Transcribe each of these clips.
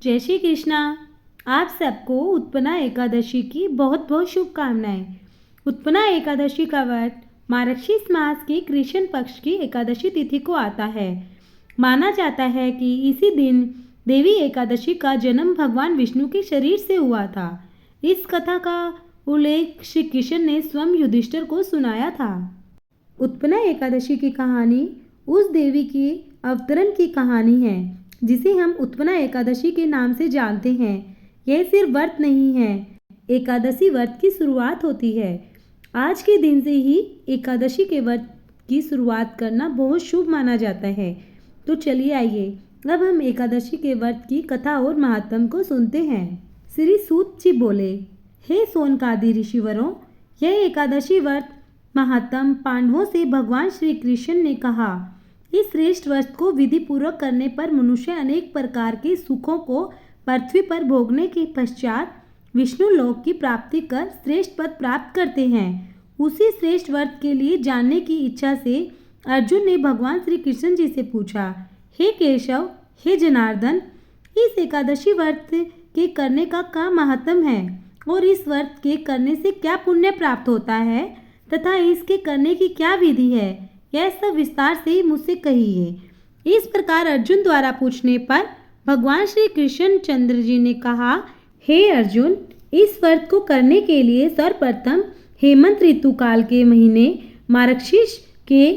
जय श्री कृष्णा। आप सबको उत्पन्ना एकादशी की बहुत बहुत शुभकामनाएं। उत्पन्ना एकादशी का व्रत मार्गशीर्ष मास के कृष्ण पक्ष की एकादशी तिथि को आता है। माना जाता है कि इसी दिन देवी एकादशी का जन्म भगवान विष्णु के शरीर से हुआ था। इस कथा का उल्लेख श्री कृष्ण ने स्वयं युधिष्ठिर को सुनाया था। उत्पन्ना एकादशी की कहानी उस देवी के अवतरण की कहानी है जिसे हम उत्पन्ना एकादशी के नाम से जानते हैं। यह सिर्फ व्रत नहीं है, एकादशी व्रत की शुरुआत होती है। आज के दिन से ही एकादशी के व्रत की शुरुआत करना बहुत शुभ माना जाता है। तो चलिए आइए अब हम एकादशी के व्रत की कथा और महात्म को सुनते हैं। श्री सूत जी बोले, हे सोनकादि ऋषिवरों, यह एकादशी व्रत महात्म पांडवों से भगवान श्री कृष्ण ने कहा। इस श्रेष्ठ व्रत को विधि पूर्वक करने पर मनुष्य अनेक प्रकार के सुखों को पृथ्वी पर भोगने के पश्चात विष्णु लोक की प्राप्ति कर श्रेष्ठ पद प्राप्त करते हैं। उसी श्रेष्ठ व्रत के लिए जानने की इच्छा से अर्जुन ने भगवान श्री कृष्ण जी से पूछा, हे केशव, हे जनार्दन, इस एकादशी व्रत के करने का क्या महत्व है और इस व्रत के करने से क्या पुण्य प्राप्त होता है तथा इसके करने की क्या विधि है, यह सब विस्तार से मुझसे कहिए। इस प्रकार अर्जुन द्वारा पूछने पर भगवान श्री कृष्ण चंद्र जी ने कहा, हे अर्जुन, इस व्रत को करने के लिए सर्वप्रथम हेमंत ऋतु काल के महीने मार्गशीर्ष के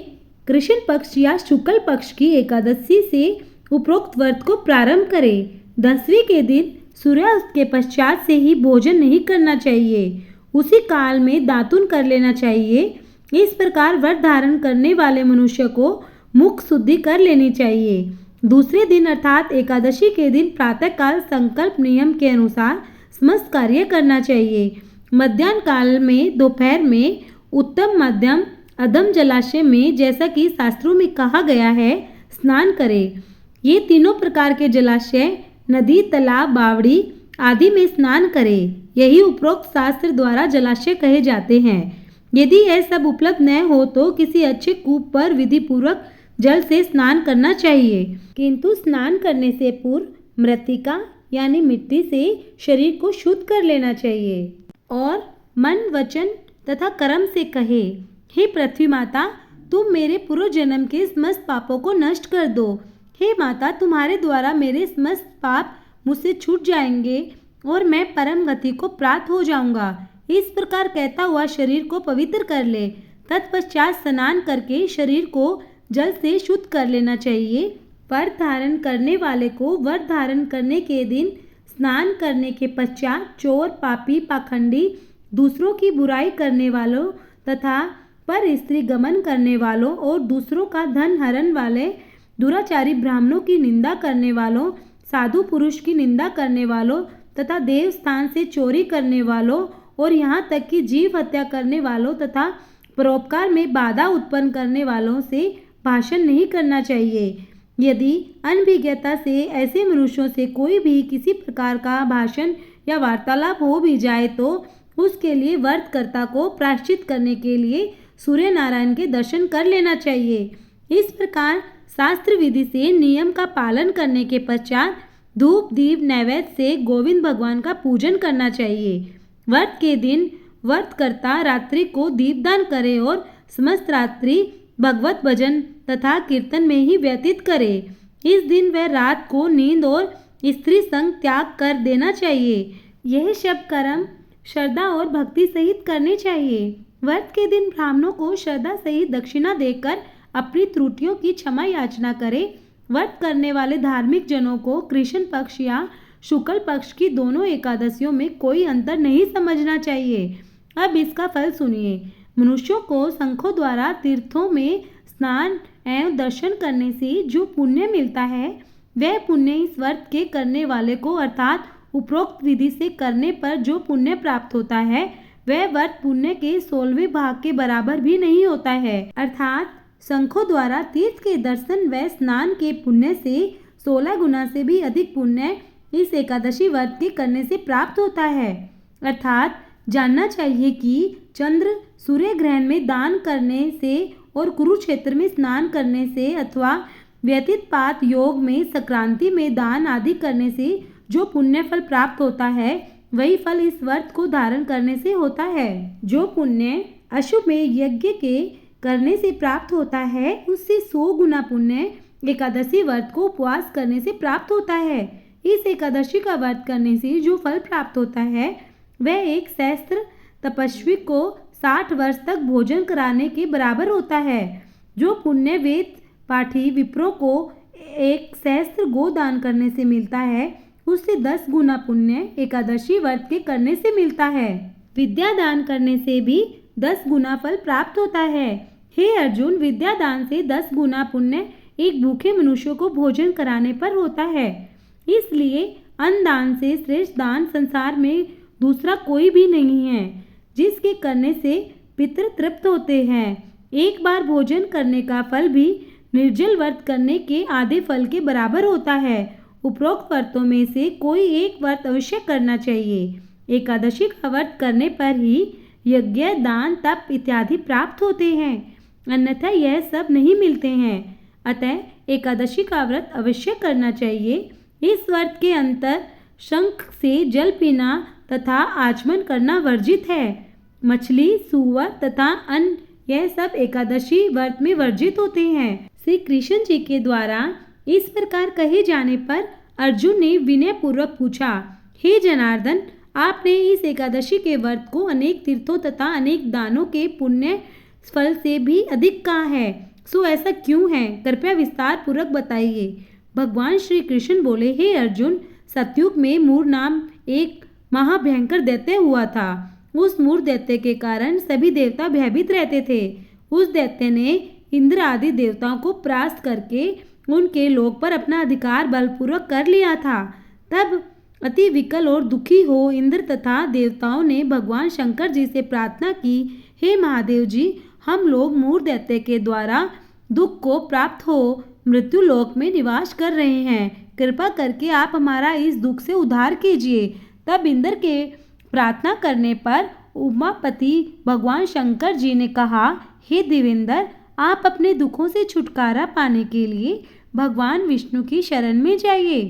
कृष्ण पक्ष या शुक्ल पक्ष की एकादशी से उपरोक्त व्रत को प्रारंभ करें। 10वीं के दिन सूर्यास्त के पश्चात से ही भोजन नहीं करना चाहिए, उसी काल में दातुन कर लेना चाहिए। इस प्रकार व्रत धारण करने वाले मनुष्य को मुख शुद्धि कर लेनी चाहिए। दूसरे दिन अर्थात एकादशी के दिन प्रातःकाल संकल्प नियम के अनुसार समस्त कार्य करना चाहिए। मध्याह्न काल में दोपहर में उत्तम मध्यम अधम जलाशय में, जैसा कि शास्त्रों में कहा गया है, स्नान करें। ये तीनों प्रकार के जलाशय नदी, तालाब, बावड़ी आदि में स्नान करें। यही उपरोक्त शास्त्र द्वारा जलाशय कहे जाते हैं। यदि यह सब उपलब्ध न हो तो किसी अच्छे कूप पर विधि पूर्वक जल से स्नान करना चाहिए, किंतु स्नान करने से पूर्व मृत्तिका यानी मिट्टी से शरीर को शुद्ध कर लेना चाहिए और मन, वचन तथा कर्म से कहे, हे पृथ्वी माता, तुम मेरे पूर्व जन्म के समस्त पापों को नष्ट कर दो। हे माता, तुम्हारे द्वारा मेरे समस्त पाप मुझसे छूट जाएंगे और मैं परम गति को प्राप्त हो जाऊंगा। इस प्रकार कहता हुआ शरीर को पवित्र कर ले। तत्पश्चात स्नान करके शरीर को जल से शुद्ध कर लेना चाहिए। व्रत धारण करने वाले को व्रत धारण करने के दिन स्नान करने के पश्चात चोर, पापी, पाखंडी, दूसरों की बुराई करने वालों तथा पर स्त्री गमन करने वालों और दूसरों का धन हरण वाले, दुराचारी ब्राह्मणों की निंदा करने वालों, साधु पुरुष की निंदा करने वालों तथा देव स्थान से चोरी करने वालों और यहाँ तक कि जीव हत्या करने वालों तथा परोपकार में बाधा उत्पन्न करने वालों से भाषण नहीं करना चाहिए। यदि अनभिज्ञता से ऐसे मनुष्यों से कोई भी किसी प्रकार का भाषण या वार्तालाप हो भी जाए तो उसके लिए व्रतकर्ता को प्रायश्चित करने के लिए सूर्य नारायण के दर्शन कर लेना चाहिए। इस प्रकार शास्त्र विधि से नियम का पालन करने के पश्चात धूप दीप नैवेद्य से गोविंद भगवान का पूजन करना चाहिए। व्रत के दिन व्रतकर्ता रात्रि को दीपदान करे और समस्त रात्रि भगवत भजन तथा कीर्तन में ही व्यतीत करे। इस दिन वह रात को नींद और स्त्री संग त्याग कर देना चाहिए। यह सब कर्म श्रद्धा और भक्ति सहित करने चाहिए। व्रत के दिन ब्राह्मणों को श्रद्धा सहित दक्षिणा देकर अपनी त्रुटियों की क्षमा याचना करे। व्रत करने वाले धार्मिक जनों को कृष्ण पक्ष या शुक्ल पक्ष की दोनों एकादशियों में कोई अंतर नहीं समझना चाहिए। अब इसका फल सुनिए। मनुष्यों को शंखों द्वारा तीर्थों में स्नान एवं दर्शन करने से जो पुण्य मिलता है, वह पुण्य इस व्रत के करने वाले को अर्थात उपरोक्त विधि से करने पर जो पुण्य प्राप्त होता है, वह व्रत पुण्य के 16वें भाग के बराबर भी नहीं होता है। अर्थात शंखों द्वारा तीर्थ के दर्शन व स्नान के पुण्य से 16 गुना से भी अधिक पुण्य इस एकादशी व्रत के करने से प्राप्त होता है। अर्थात जानना चाहिए कि चंद्र सूर्य ग्रहण में दान करने से और कुरुक्षेत्र में स्नान करने से अथवा व्यतीत पात योग में संक्रांति में दान आदि करने से जो पुण्य फल प्राप्त होता है वही फल इस व्रत को धारण करने से होता है। जो पुण्य अशुभ में यज्ञ के करने से प्राप्त होता है उससे 100 गुना पुण्य एकादशी व्रत को उपवास करने से प्राप्त होता है। इस एकादशी का व्रत करने से जो फल प्राप्त होता है वह एक सहस्त्र तपस्वी को 60 वर्ष तक भोजन कराने के बराबर होता है। जो पुण्य वेद पाठी विप्रों को एक सहस्त्र गोदान करने से मिलता है उससे 10 गुना पुण्य एकादशी व्रत के करने से मिलता है। विद्या दान करने से भी 10 गुना फल प्राप्त होता है। हे अर्जुन, विद्या दान से 10 गुना पुण्य एक भूखे मनुष्य को भोजन कराने पर होता है। इसलिए अन्न दान से श्रेष्ठ दान संसार में दूसरा कोई भी नहीं है, जिसके करने से पितृ तृप्त होते हैं। एक बार भोजन करने का फल भी निर्जल व्रत करने के आधे फल के बराबर होता है। उपरोक्त व्रतों में से कोई एक व्रत अवश्य करना चाहिए। एकादशी का व्रत करने पर ही यज्ञ, दान, तप इत्यादि प्राप्त होते हैं, अन्यथा यह सब नहीं मिलते हैं। अतः एकादशी का व्रत अवश्य करना चाहिए। इस व्रत के अंतर शंख से जल पीना तथा आचमन करना वर्जित है। मछली, सूअर तथा अन्न यह सब एकादशी व्रत में वर्जित होते हैं। श्री कृष्ण जी के द्वारा इस प्रकार कहे जाने पर अर्जुन ने विनय पूर्वक पूछा, हे जनार्दन, आपने इस एकादशी के व्रत को अनेक तीर्थों तथा अनेक दानों के पुण्य फल से भी अधिक कहा है, सो ऐसा क्यों है? कृपया विस्तार पूर्वक बताइए। भगवान श्री कृष्ण बोले, हे अर्जुन, सतयुग में मूर नाम एक महाभयंकर दैत्य हुआ था। उस मूर दैत्य के कारण सभी देवता भयभीत रहते थे। उस दैत्य ने इंद्र आदि देवताओं को परास्त करके उनके लोक पर अपना अधिकार बलपूर्वक कर लिया था। तब अति विकल और दुखी हो इंद्र तथा देवताओं ने भगवान शंकर जी से प्रार्थना की, हे महादेव जी, हम लोग मूर दैत्य के द्वारा दुख को प्राप्त हो मृत्यु लोक में निवास कर रहे हैं। कृपा करके आप हमारा इस दुख से उद्धार कीजिए। तब इंद्र के प्रार्थना करने पर उमापति भगवान शंकर जी ने कहा, हे देवेंद्र, आप अपने दुखों से छुटकारा पाने के लिए भगवान विष्णु की शरण में जाइए।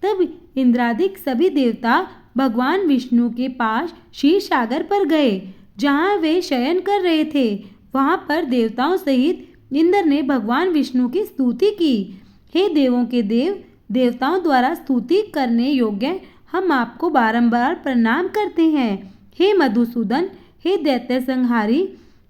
तब इंद्रादिक सभी देवता भगवान विष्णु के पास क्षीर सागर पर गए, जहाँ वे शयन कर रहे थे। वहाँ पर देवताओं सहित इंद्र ने भगवान विष्णु की स्तुति की। हे देवों के देव, देवताओं द्वारा स्तुति करने योग्य हम आपको बारंबार प्रणाम करते हैं। हे मधुसूदन, हे दैत्य संहारी,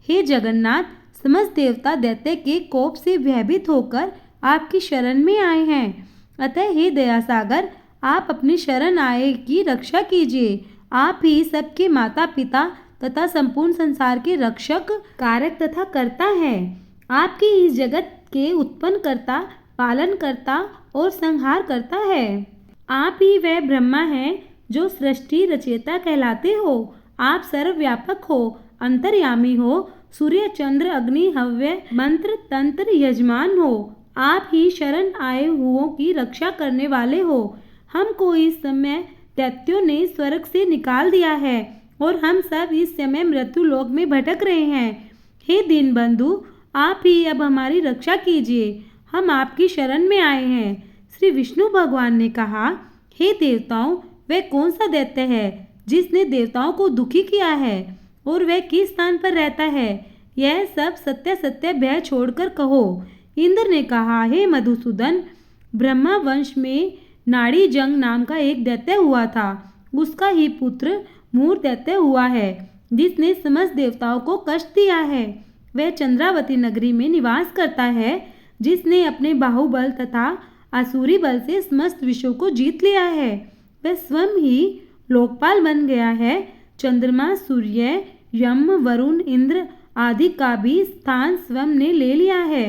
हे जगन्नाथ, समस्त देवता दैत्य के कोप से भयभीत होकर आपकी शरण में आए हैं। अतः हे दया सागर, आप अपनी शरण आए की रक्षा कीजिए। आप ही सबके माता पिता तथा संपूर्ण संसार के रक्षक, कारक तथा कर्ता हैं। आपकी इस जगत के उत्पन्न करता, पालन करता और संहार करता है। आप ही वह ब्रह्मा हैं जो सृष्टि रचयिता कहलाते हो। आप सर्वव्यापक हो, अंतर्यामी हो, सूर्य चंद्र अग्नि हव्य मंत्र तंत्र यजमान हो। आप ही शरण आए हुओं की रक्षा करने वाले हो। हमको इस समय दैत्यों ने स्वर्ग से निकाल दिया है और हम सब इस समय मृत्यु लोक में भटक रहे हैं। हे दीनबंधु, आप ही अब हमारी रक्षा कीजिए, हम आपकी शरण में आए हैं। श्री विष्णु भगवान ने कहा, हे देवताओं, वह कौन सा दैत्य है जिसने देवताओं को दुखी किया है और वह किस स्थान पर रहता है? यह सब सत्य सत्य भय छोड़कर कहो। इंद्र ने कहा, हे मधुसूदन, ब्रह्मा वंश में नाड़ी जंग नाम का एक दैत्य हुआ था। उसका ही पुत्र मूर दैत्य हुआ है, जिसने समस्त देवताओं को कष्ट दिया है। वह चंद्रावती नगरी में निवास करता है, जिसने अपने बाहुबल तथा आसुरी बल से समस्त विश्व को जीत लिया है। वह स्वयं ही लोकपाल बन गया है। चंद्रमा, सूर्य, यम, वरुण, इंद्र आदि का भी स्थान स्वयं ने ले लिया है।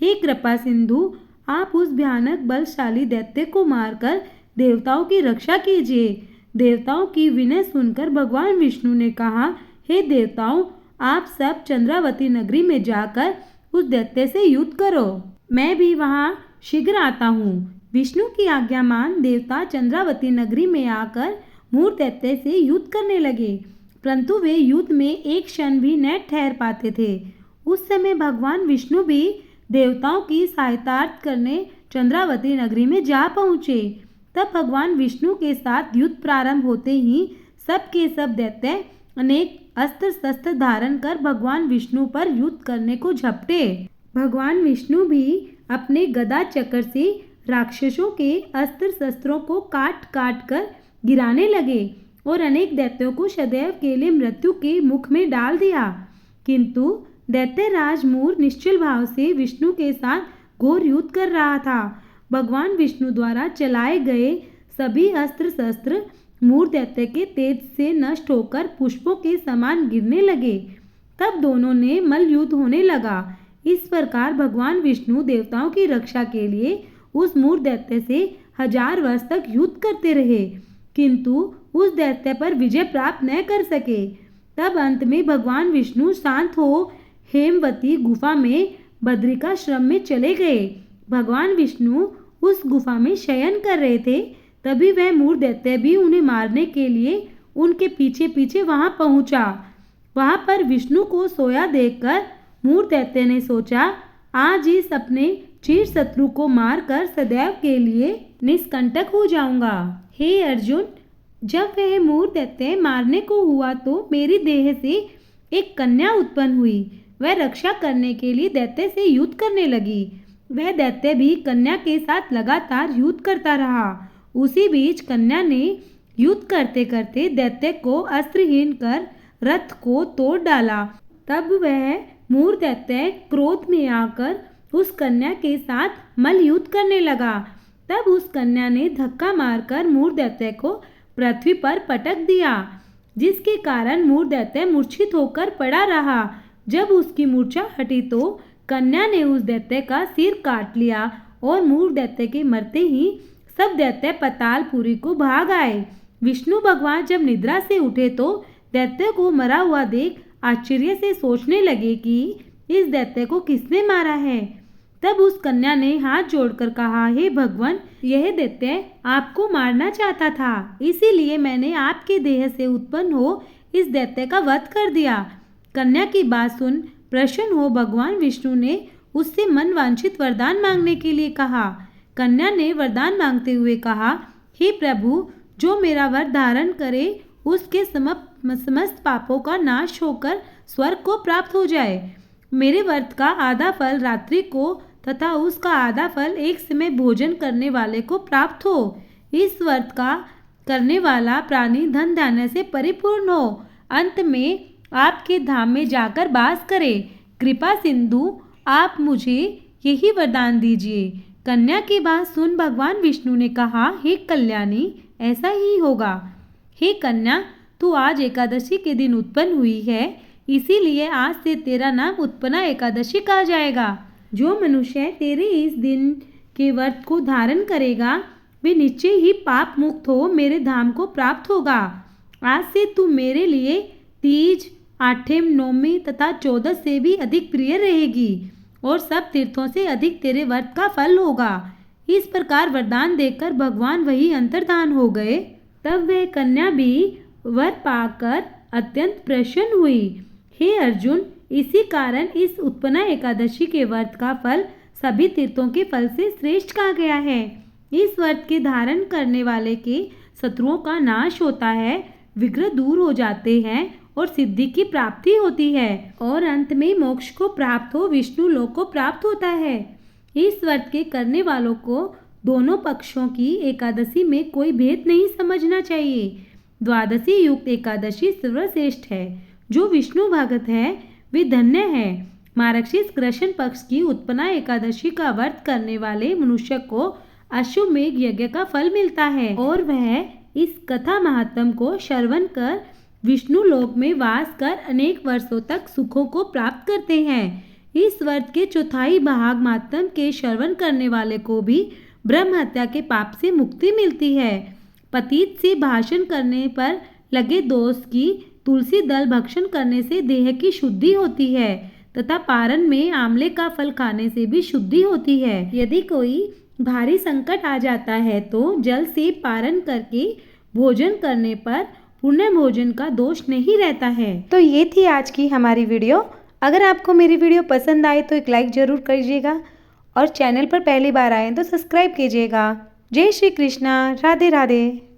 हे कृपा सिंधु, आप उस भयानक बलशाली दैत्य को मारकर देवताओं की रक्षा कीजिए। देवताओं की विनय सुनकर भगवान विष्णु ने कहा, हे देवताओं, आप सब चंद्रावती नगरी में जाकर उस दैत्य से युद्ध करो। मैं भी वहां शीघ्र आता हूँ। विष्णु की आज्ञा मान देवता चंद्रावती नगरी में आकर मूर दैत्य से युद्ध करने लगे, परंतु वे युद्ध में एक क्षण भी न ठहर पाते थे। उस समय भगवान विष्णु भी देवताओं की सहायतार्थ करने चंद्रावती नगरी में जा पहुँचे। तब भगवान विष्णु के साथ युद्ध प्रारंभ होते ही सब के सब दैत्य अनेक अस्त्र शस्त्र धारण कर भगवान विष्णु पर युद्ध करने को झपटे। भगवान विष्णु भी अपने गदा चक्र से राक्षसों के अस्त्र शस्त्रों को काट काट कर गिराने लगे और अनेक दैत्यों को सदैव के लिए मृत्यु के मुख में डाल दिया। किंतु दैत्यराज मूर निश्चल भाव से विष्णु के साथ घोर युद्ध कर रहा था। भगवान विष्णु द्वारा चलाए गए सभी अस्त्र शस्त्र मूर दैत्य के तेज से नष्ट होकर पुष्पों के समान गिरने लगे। तब दोनों ने मल्ल युद्ध होने लगा। इस प्रकार भगवान विष्णु देवताओं की रक्षा के लिए उस मूर दैत्य से 1000 वर्ष तक युद्ध करते रहे, किंतु उस दैत्य पर विजय प्राप्त न कर सके। तब अंत में भगवान विष्णु शांत हो हेमवती गुफा में बद्रिकाश्रम में चले गए। भगवान विष्णु उस गुफा में शयन कर रहे थे, तभी वह मूर दैत्य भी उन्हें मारने के लिए उनके पीछे पीछे वहां पहुंचा। वहां पर विष्णु को सोया देखकर मूर दैत्य ने सोचा, आज इस अपने चिर शत्रु को मारकर सदैव के लिए निष्कंटक हो जाऊंगा। हे अर्जुन, जब वह मूर दैत्य मारने को हुआ तो मेरी देह से एक कन्या उत्पन्न हुई। वह रक्षा करने के लिए दैत्य से युद्ध करने लगी। वह दैत्य भी कन्या के साथ लगातार युद्ध करता रहा। उसी बीच कन्या ने युद्ध करते करते दैत्य को अस्त्रहीन कर रथ को तोड़ डाला। तब वह मूर दैत्य क्रोध में आकर उस कन्या के साथ मल्ल युद्ध करने लगा। तब उस कन्या ने धक्का मारकर मूर दैत्य को पृथ्वी पर पटक दिया, जिसके कारण मूर दैत्य मूर्छित होकर पड़ा रहा। जब उसकी मूर्छा हटी तो कन्या ने उस दैत्य का सिर काट लिया और मूर दैत्य के मरते ही सब दैत्य पातालपुरी को भाग आए। विष्णु भगवान जब निद्रा से उठे तो दैत्य को मरा हुआ देख आश्चर्य से सोचने लगे कि इस दैत्य को किसने मारा है। तब उस कन्या ने हाथ जोड़कर कहा, हे भगवान, यह दैत्य आपको मारना चाहता था, इसीलिए मैंने आपके देह से उत्पन्न हो इस दैत्य का वध कर दिया। कन्या की बात सुन प्रसन्न हो भगवान विष्णु ने उससे मन वांछित वरदान मांगने के लिए कहा। कन्या ने वरदान मांगते हुए कहा, हे प्रभु, जो मेरा वर धारण करे उसके समस्त पापों का नाश होकर स्वर्ग को प्राप्त हो जाए। मेरे व्रत का आधा फल रात्रि को तथा उसका आधा फल एक समय भोजन करने वाले को प्राप्त हो। इस व्रत का करने वाला प्राणी धन धान्य से परिपूर्ण हो, अंत में आपके धाम में जाकर वास करे। कृपा सिंधु, आप मुझे यही वरदान दीजिए। कन्या की बात सुन भगवान विष्णु ने कहा, हे कल्याणी, ऐसा ही होगा। हे कन्या, तू आज एकादशी के दिन उत्पन्न हुई है, इसीलिए आज से तेरा नाम उत्पन्ना एकादशी कहा जाएगा। जो मनुष्य तेरे इस दिन के व्रत को धारण करेगा वे निश्चय ही पाप मुक्त हो मेरे धाम को प्राप्त होगा। आज से तू मेरे लिए तीज, आठम, नौमी तथा 14 से भी अधिक प्रिय रहेगी और सब तीर्थों से अधिक तेरे व्रत का फल होगा। इस प्रकार वरदान देकर भगवान वही अंतर्धान हो गए। तब वह कन्या भी वर पाकर अत्यंत प्रसन्न हुई। हे अर्जुन, इसी कारण इस उत्पन्ना एकादशी के व्रत का फल सभी तीर्थों के फल से श्रेष्ठ कहा गया है। इस व्रत के धारण करने वाले के शत्रुओं का नाश होता है, विग्रह दूर हो जाते हैं और सिद्धि की प्राप्ति होती है और अंत में मोक्ष को प्राप्त हो विष्णु लोक को प्राप्त होता है। इस व्रत के करने वालों को दोनों पक्षों की एकादशी में कोई भेद नहीं समझना चाहिए। द्वादशी युक्त एकादशी सर्वश्रेष्ठ है। जो विष्णु भगत है वे धन्य है। मार्गशीर्ष कृष्ण पक्ष की उत्पन्ना एकादशी का व्रत करने वाले मनुष्य को अश्वमेघ यज्ञ का फल मिलता है और वह इस कथा महात्म को श्रवण कर विष्णु लोक में वास कर अनेक वर्षों तक सुखों को प्राप्त करते हैं। इस व्रत के चौथाई भाग महात्म के श्रवण करने वाले को भी ब्रह्म हत्या के पाप से मुक्ति मिलती है। पतित से भाषण करने पर लगे दोष की तुलसी दल भक्षण करने से देह की शुद्धि होती है तथा पारण में आंवले का फल खाने से भी शुद्धि होती है। यदि कोई भारी संकट आ जाता है तो जल से पारण करके भोजन करने पर पुण्य भोजन का दोष नहीं रहता है। तो ये थी आज की हमारी वीडियो। अगर आपको मेरी वीडियो पसंद आए तो एक लाइक ज़रूर कीजिएगा और चैनल पर पहली बार आए तो सब्सक्राइब कीजिएगा। जय श्री कृष्णा। राधे राधे।